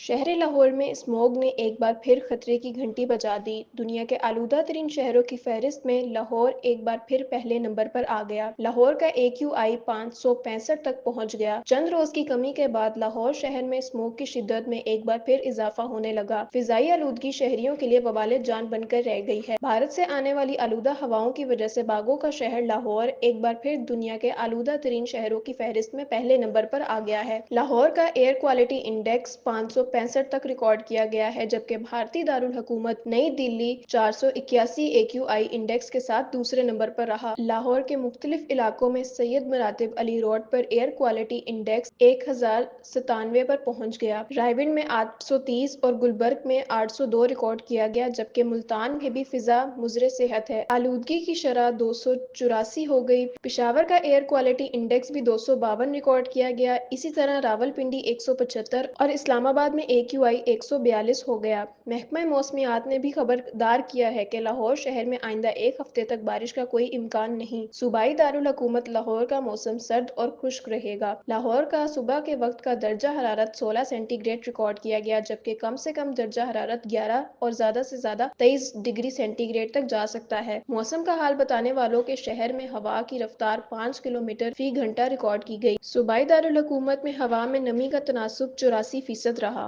شہر لاہور میں اسموگ نے ایک بار پھر خطرے کی گھنٹی بجا دی۔ دنیا کے آلودہ ترین شہروں کی فہرست میں لاہور ایک بار پھر پہلے نمبر پر آ گیا۔ لاہور کا AQI 565 تک پہنچ گیا۔ چند روز کی کمی کے بعد لاہور شہر میں اسموگ کی شدت میں ایک بار پھر اضافہ ہونے لگا۔ فضائی آلودگی شہریوں کے لیے وبال جان بن کر رہ گئی ہے۔ بھارت سے آنے والی آلودہ ہواؤں کی وجہ سے باغوں کا شہر لاہور ایک بار پھر دنیا کے آلودہ ترین شہروں کی فہرست میں پہلے نمبر پر آ گیا ہے۔ لاہور کا ایئر کوالٹی انڈیکس 565 تک ریکارڈ کیا گیا ہے، جبکہ بھارتی دارالحکومت نئی دہلی 481 AQI انڈیکس کے ساتھ دوسرے نمبر پر رہا۔ لاہور کے مختلف علاقوں میں سید مراتب علی روڈ پر ایئر کوالٹی انڈیکس 1097 پر پہنچ گیا۔ رائے گڑھ میں 830 اور گلبرگہ میں 802 ریکارڈ کیا گیا، جبکہ ملتان میں بھی فضا مضر صحت ہے۔ آلودگی کی شرح 284 ہو گئی۔ پشاور کا ایئر کوالٹی انڈیکس بھی 252 ریکارڈ کیا گیا۔ اسی طرح راولپنڈی 175 اور اسلام آباد میں AQI 142 ہو گیا۔ محکمہ موسمیات نے بھی خبردار کیا ہے کہ لاہور شہر میں آئندہ ایک ہفتے تک بارش کا کوئی امکان نہیں۔ صوبائی دارالحکومت لاہور کا موسم سرد اور خشک رہے گا۔ لاہور کا صبح کے وقت کا درجہ حرارت 16 سینٹی گریڈ ریکارڈ کیا گیا، جبکہ کم سے کم درجہ حرارت 11 اور زیادہ سے زیادہ 23 ڈگری سینٹی گریڈ تک جا سکتا ہے۔ موسم کا حال بتانے والوں کے شہر میں ہوا کی رفتار 5 کلومیٹر فی گھنٹہ ریکارڈ کی گئی۔ صوبائی دارالحکومت میں ہوا میں نمی کا تناسب 84% رہا۔